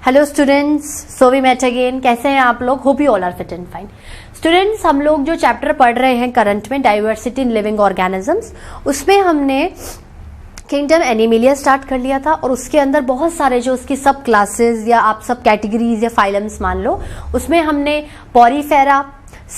Hello students, so we met again. कैसे हैं आप लोग? Hope you all are fit and fine. Students, हम लोग जो चैप्टर पढ़ रहे हैं करंट में, डाइवर्सिटी इन लिविंग ऑर्गेनिजम्स, उसमें हमने किंगडम एनिमेलिया स्टार्ट कर लिया था और उसके अंदर बहुत सारे जो उसकी सब क्लासेस या आप सब कैटेगरीज या फाइलम्स मान लो, उसमें हमने porifera,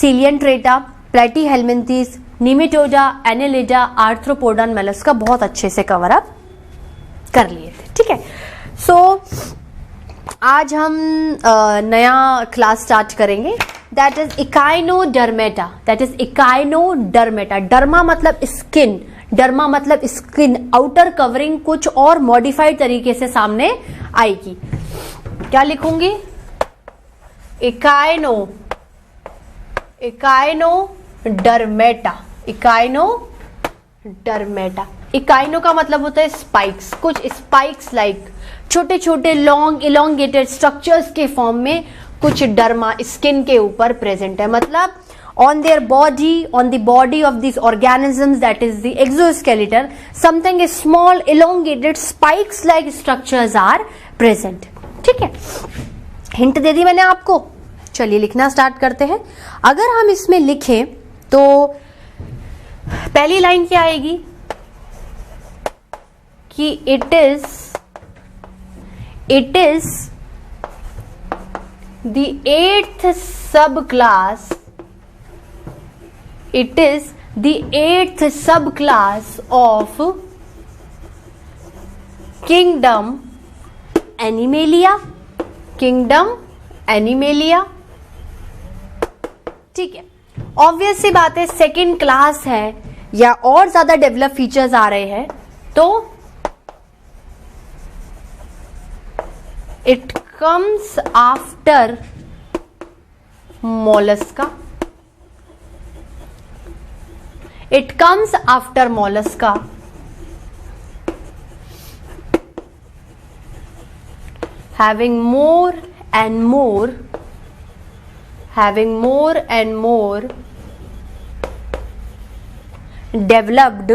coelenterata, platyhelminthes, nematoda, annelida, arthropoda and mollusca बहुत अच्छे से कवर अप कर लिए थे। ठीक है, सो आज हम नया क्लास स्टार्ट करेंगे, that is Echinodermata. That is Echinodermata. Derma मतलब स्किन, डर्मा मतलब स्किन, आउटर कवरिंग कुछ और मॉडिफाइड तरीके से सामने आएगी। क्या लिखूंगी? इकाइनोडर्मेटा। इकाइनोडर्मेटा। इकाइनो का मतलब होता है स्पाइक्स, कुछ स्पाइक्स लाइक छोटे छोटे लॉन्ग इलोंगेटेड स्ट्रक्चर्स के फॉर्म में कुछ डर्मा स्किन के ऊपर प्रेजेंट है। मतलब on their body, on the body of these organisms, that is the exoskeleton, something small elongated spikes like structures are present. ठीक है, हिंट दे दी मैंने आपको। चलिए लिखना स्टार्ट करते हैं। अगर हम इसमें लिखें तो पहली लाइन क्या आएगी कि it is the 8th subclass. It is the 8th subclass of Kingdom Animalia. Kingdom Animalia. ठीक है, ऑब्वियस सी बात है, सेकेंड क्लास है या और ज्यादा डेवलप फीचर्स आ रहे हैं तो it comes after mollusca. It comes after mollusca. Having more and more developed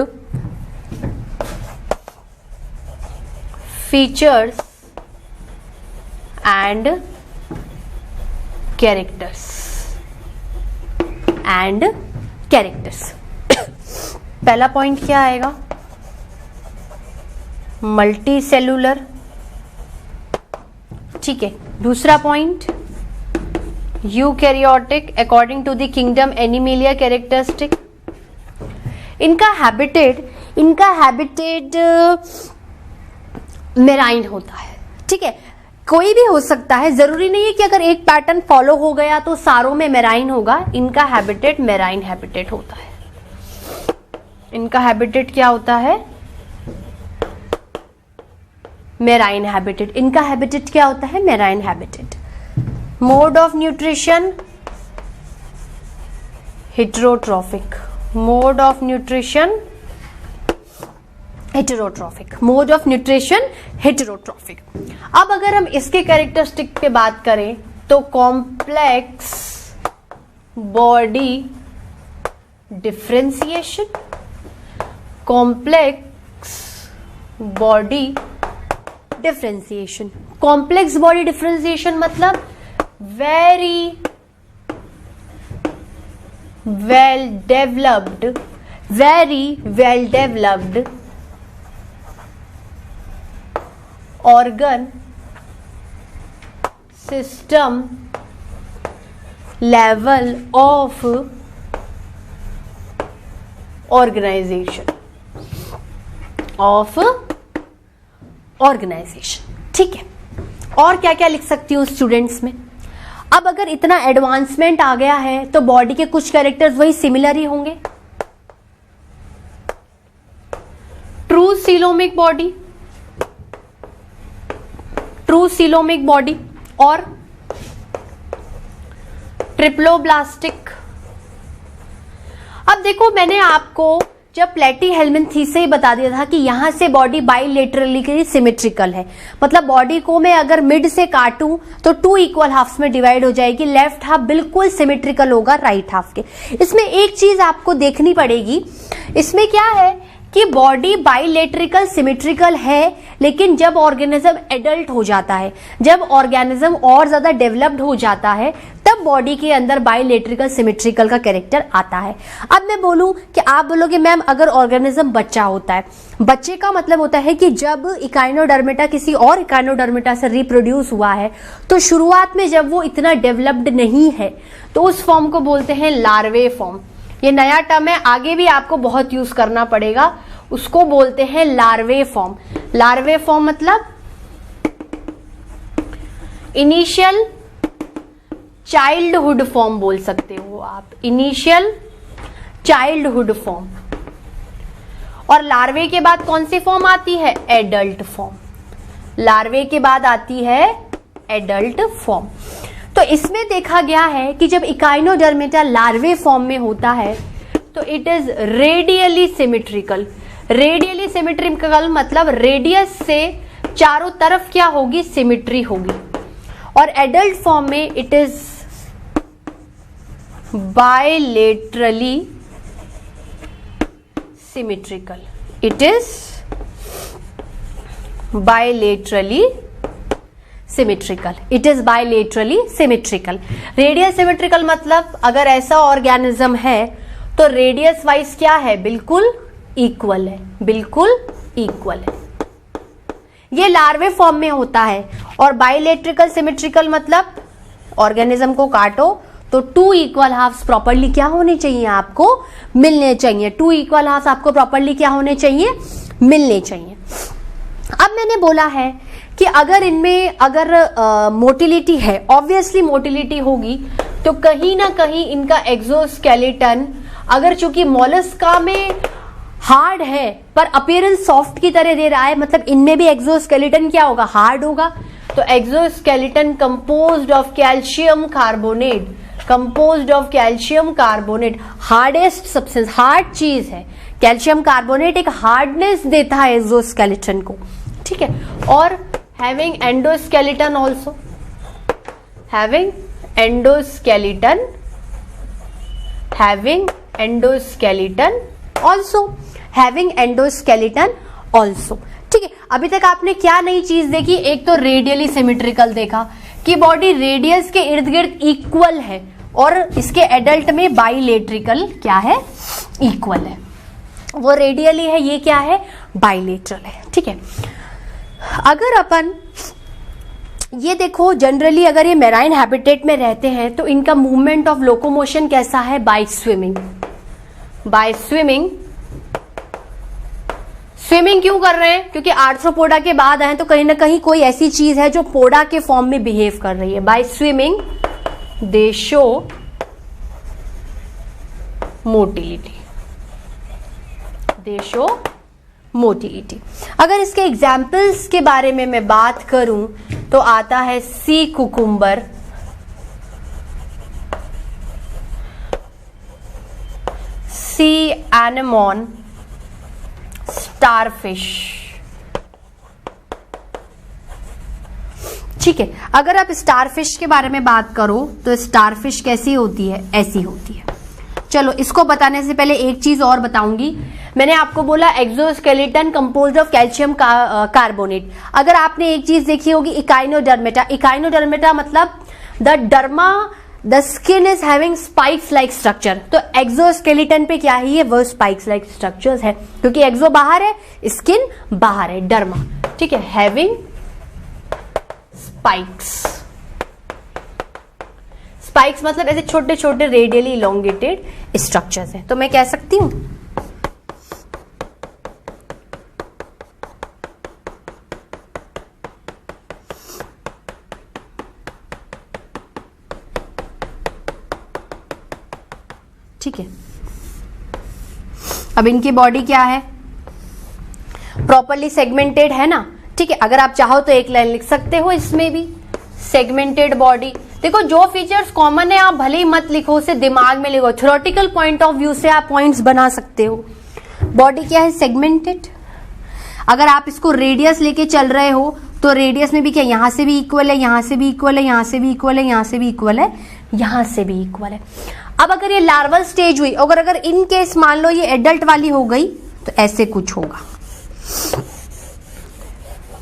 features and characters. पहला पॉइंट क्या आएगा? Multicellular. ठीक है, दूसरा point eukaryotic according to the kingdom Animalia characteristic. इनका हैबिटेट मेराइन होता है। ठीक है, कोई भी हो सकता है, जरूरी नहीं है कि अगर एक पैटर्न फॉलो हो गया तो सारों में मेराइन होगा। इनका हैबिटेट मेराइन हैबिटेट होता है। इनका हैबिटेट क्या होता है? Marine habitat. इनका हैबिटेट क्या होता है? Marine habitat. Mode of nutrition heterotrophic. Mode of nutrition heterotrophic. Mode of nutrition heterotrophic. अब अगर हम इसके कैरेक्टरिस्टिक पे बात करें तो complex body differentiation. Complex body differentiation. Complex body differentiation मतलब very well developed organ system level of organization. ठीक है, और क्या क्या लिख सकती हूँ स्टूडेंट्स में? अब अगर इतना एडवांसमेंट आ गया है तो बॉडी के कुछ कैरेक्टर्स वही सिमिलर ही होंगे। ट्रू सीलोमिक बॉडी और ट्रिप्लोब्लास्टिक। अब देखो, मैंने आपको जब प्लेटीहेल्मिन्थीज से ही बता दिया था कि यहां से बॉडी बाइलेटरली सिमेट्रिकल है। मतलब बॉडी को मैं अगर मिड से काटूं तो 2 इक्वल हाफ्स में डिवाइड हो जाएगी। लेफ्ट हाफ बिल्कुल सिमेट्रिकल होगा राइट हाफ के। इसमें एक चीज आपको देखनी पड़ेगी, इसमें क्या है कि बॉडी बाइलेटरिकल सिमेट्रिकल है, लेकिन जब ऑर्गेनिज्म एडल्ट हो जाता है, जब ऑर्गेनिज्म और ज्यादा डेवलप्ड हो जाता है, तब बॉडी के अंदर बाइलेटरल सिमेट्रिकल का कैरेक्टर आता है। अब मैं बोलूं कि आप बोलोगे मैम अगर ऑर्गेनिज्म बच्चा होता है, बच्चे का मतलब होता है कि जब इकाइनोडर्मेटा किसी और इकाइनोडर्मेटा से रिप्रोड्यूस हुआ है, तो शुरुआत में जब वो इतना डेवलप्ड नहीं है तो उस फॉर्म को बोलते हैं लार्वे फॉर्म। ये नया टर्म है, आगे भी आपको बहुत यूज करना पड़ेगा, उसको बोलते हैं लार्वे फॉर्म। लार्वे फॉर्म मतलब इनिशियल चाइल्डहुड फॉर्म बोल सकते हो आप, इनिशियल चाइल्डहुड फॉर्म। और लार्वे के बाद कौन सी फॉर्म आती है? Adult form. लार्वे के बाद आती है एडल्ट फॉर्म। तो इसमें देखा गया है कि जब इकाइनोडर्मेटा लार्वे फॉर्म में होता है तो it is radially symmetrical. Radially symmetrical मतलब रेडियस से चारों तरफ क्या होगी? सिमेट्री होगी। और एडल्ट फॉर्म में it is bilaterally symmetrical. It is bilaterally symmetrical. It is bilaterally symmetrical. Radial symmetrical मतलब अगर ऐसा ऑर्गेनिज्म है तो रेडियस वाइज क्या है? बिल्कुल इक्वल है, बिल्कुल इक्वल है। ये लार्वे फॉर्म में होता है। और बायलेटरल सिमेट्रिकल मतलब ऑर्गेनिज्म को काटो तो टू इक्वल हाफ्स प्रॉपर्ली क्या होने चाहिए? आपको मिलने चाहिए। टू इक्वल हाफ्स आपको प्रॉपर्ली क्या होने चाहिए? मिलने चाहिए। अब मैंने बोला है कि अगर इनमें अगर मोटिलिटी है, ऑब्वियसली मोटिलिटी होगी, तो कहीं ना कहीं इनका एक्सोस्केलेटन अगर चूंकि मोलस्का में हार्ड है पर अपीयरेंस सॉफ्ट की तरह दे रहा है, मतलब इनमें भी एक्सोस्केलेटन क्या होगा? हार्ड होगा। तो exoskeleton composed of calcium carbonate, composed of calcium carbonate, hardest substance, hard चीज है। कैल्शियम कार्बोनेट एक हार्डनेस देता है एक्सोस्केलेटन को, ठीक है। और having endoskeleton also, having endoskeleton, having endoskeleton also, having endoskeleton also, ठीक है। अभी तक आपने क्या नई चीज देखी? एक तो रेडियली सिमेट्रिकल देखा कि बॉडी रेडियस के इर्द गिर्द इक्वल है, और इसके एडल्ट में बाइलेटरिकल क्या है? इक्वल है। वो रेडियली है, ये क्या है? बाइलेटरल है, ठीक है। अगर अपन ये देखो, जनरली अगर ये मेराइन हैबिटेट में रहते हैं तो इनका मूवमेंट ऑफ लोकोमोशन कैसा है? By swimming. By swimming. Swimming क्यों कर रहे हैं? क्योंकि आर्थ्रोपोडा के बाद आए तो कहीं ना कहीं कोई ऐसी चीज है जो पोडा के फॉर्म में बिहेव कर रही है। By swimming they show motility, they show motility. अगर इसके एग्जाम्पल्स के बारे में मैं बात करूं तो आता है सी कुकुम्बर, सी एनेमोन, स्टारफिश, ठीक है। अगर आप स्टारफिश के बारे में बात करो तो स्टारफिश कैसी होती है? ऐसी होती है। चलो, इसको बताने से पहले एक चीज और बताऊंगी। मैंने आपको बोला exoskeleton composed of calcium carbonate. अगर आपने एक चीज देखी होगी इकाइनोडर्मेटा, इकाइनोडर्मेटा मतलब the derma, the skin is having spikes like structure. तो एक्सोस्केलेटन पे क्या है? ये वो स्पाइक्स लाइक स्ट्रक्चर्स है, क्योंकि एक्सो बाहर है, स्किन बाहर है, डर्मा, ठीक है, हैविंग स्पाइक्स। स्पाइक्स मतलब ऐसे छोटे छोटे रेडियली इलोंगेटेड स्ट्रक्चर्स हैं। तो मैं कह सकती हूं ठीक है। अब इनकी बॉडी क्या है? प्रॉपरली सेगमेंटेड है ना, ठीक है। अगर आप चाहो तो एक लाइन लिख सकते हो इसमें भी, सेगमेंटेड बॉडी। देखो, जो फीचर्स कॉमन है आप भले ही मत लिखो, उसे दिमाग में लिखो, थ्योरेटिकल पॉइंट ऑफ व्यू से आप पॉइंट्स बना सकते हो। बॉडी क्या है? सेगमेंटेड। अगर आप इसको रेडियस लेके चल रहे हो तो रेडियस में भी क्या, यहां से भी इक्वल है, यहां से भी इक्वल है, यहां से भी इक्वल है, यहां से भी इक्वल है, यहां से भी इक्वल है। अब अगर ये लार्वल स्टेज हुई, अगर इन केस मान लो ये एडल्ट वाली हो गई तो ऐसे कुछ होगा।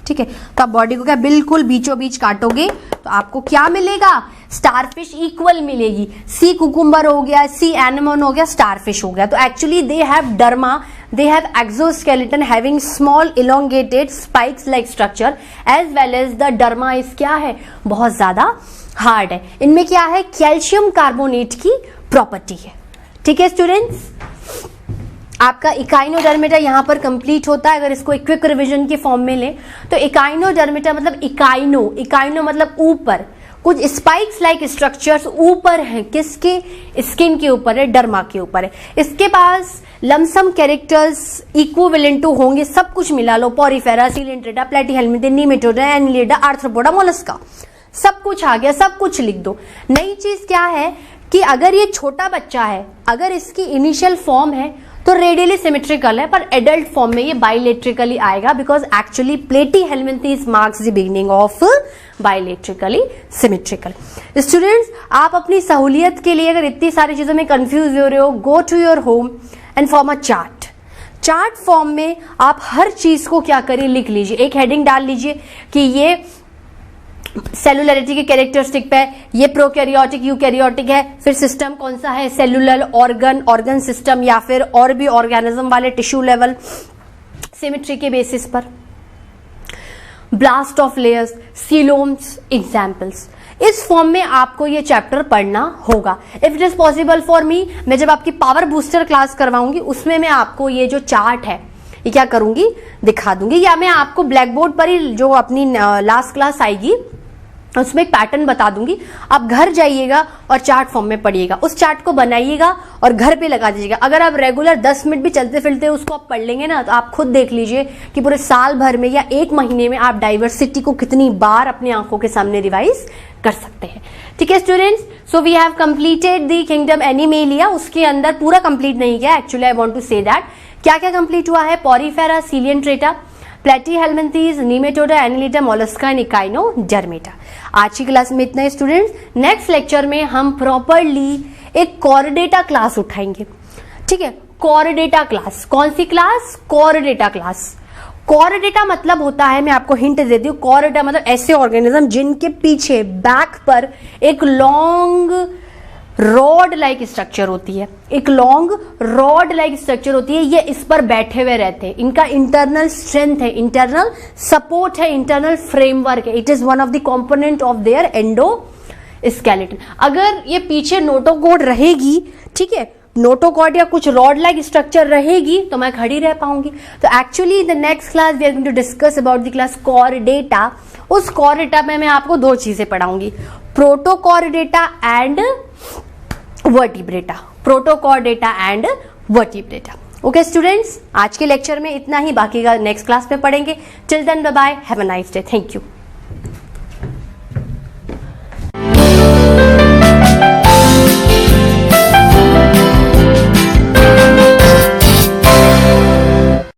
ठीक है। तो आप बॉडी को क्या बिल्कुल बीचों बीच काटोगे तो आपको क्या मिलेगा, स्टारफिश इक्वल मिलेगी। सी कुकुम्बर हो गया, सी एनेमोन हो गया, स्टारफिश हो गया। तो actually they have derma, they have exoskeleton having small elongated spikes like structure as well as the derma is क्या है, बहुत ज्यादा हार्ड है। इनमें क्या है, कैल्शियम कार्बोनेट की प्रॉपर्टी है। ठीक है स्टूडेंट्स, आपका इकाइनोडर्मेटा यहां पर कंप्लीट होता है। अगर इसको क्विक रिवीजन के फॉर्म में लें तो इकाइनोडर्मेटा मतलब इकाइनो मतलब ऊपर, कुछ स्पाइक्स लाइक स्ट्रक्चर्स ऊपर हैं, किसके, स्किन के ऊपर है, डर्मा के ऊपर है। इसके पास लमसम कैरेक्टर्स इक्विवेलेंट टू होंगे, सब कुछ मिला लो, porifera, coelenterata, platyhelminthes, nematoda, annelida, arthropoda, mollusca, सब कुछ आ गया, सब कुछ लिख दो। नई चीज क्या है कि अगर ये छोटा बच्चा है, अगर इसकी इनिशियल फॉर्म है तो रेडियली सिमेट्रिकल है, पर एडल्ट फॉर्म में ये बाइलेट्रिकली आएगा because actually platyhelminthes marks the beginning of bilaterally symmetrical. Students, आप अपनी सहूलियत के लिए अगर इतनी सारी चीजों में कंफ्यूज हो रहे हो, go to your home and form a chart form में आप हर चीज को क्या करिए, लिख लीजिए, एक हेडिंग डाल लीजिए कि ये सेलुलरिटी के कैरेक्टरिस्टिक पे, ये प्रोकैरियोटिक यूकैरियोटिक है, फिर सिस्टम कौन सा है, सेलुलर, ऑर्गन सिस्टम या फिर और भी ऑर्गेनिज्म वाले टिश्यू लेवल, सिमेट्री के बेसिस पर, ब्लास्ट ऑफ लेयर्स, सीलोम्स, एग्जाम्पल्स। इस फॉर्म में आपको ये चैप्टर पढ़ना होगा। If it is possible for me, मैं जब आपकी पावर बूस्टर क्लास करवाऊंगी उसमें मैं आपको ये जो चार्ट है ये क्या करूंगी, दिखा दूंगी, या मैं आपको ब्लैक बोर्ड पर ही जो अपनी लास्ट क्लास आएगी उसमें एक पैटर्न बता दूंगी। आप घर जाइएगा और चार्ट फॉर्म में पढ़िएगा, उस चार्ट को बनाइएगा और घर पे लगा दीजिएगा। अगर आप रेगुलर 10 मिनट भी चलते फिरते उसको आप पढ़ लेंगे ना, तो आप खुद देख लीजिए कि पूरे साल भर में या एक महीने में आप डाइवर्सिटी को कितनी बार अपनी आंखों के सामने रिवाइज कर सकते हैं। ठीक है students, so we have completed the kingdom animalia. उसके अंदर पूरा कंप्लीट नहीं किया, actually I want to say that क्या क्या कंप्लीट हुआ है, porifera, coelenterata, platyhelminthes, nematoda, annelida, mollusca and echinodermata. आज की क्लास में इतना ही स्टूडेंट्स। नेक्स्ट लेक्चर में हम प्रॉपरली एक कॉर्डेटा क्लास उठाएंगे। ठीक है, कॉर्डेटा क्लास, कौन सी क्लास, कॉर्डेटा क्लास। कॉर्डेटा मतलब होता है, मैं आपको हिंट देती हूँ, कॉर्डेटा मतलब ऐसे ऑर्गेनिज्म जिनके पीछे बैक पर एक लॉन्ग रॉड लाइक स्ट्रक्चर होती है, एक लॉन्ग रॉड लाइक स्ट्रक्चर होती है, ये इस पर बैठे हुए रहते हैं। इनका इंटरनल स्ट्रेंथ है, इंटरनल सपोर्ट है, इंटरनल फ्रेमवर्क है। It is one of the component of their endoskeleton. अगर ये पीछे नोटोकॉर्ड रहेगी, ठीक है, नोटोकॉर्ड या कुछ रॉड लाइक स्ट्रक्चर रहेगी तो मैं खड़ी रह पाऊंगी। तो actually in the next class we are going to discuss about the class chordata. उस कॉर्डेटा में मैं आपको दो चीजें पढ़ाऊंगी, protochordata and vertebrata, protochordata and vertebrata. Okay students, आज के लेक्चर में इतना ही, बाकी का नेक्स्ट क्लास में पढ़ेंगे। Till then bye bye, have a nice day, thank you.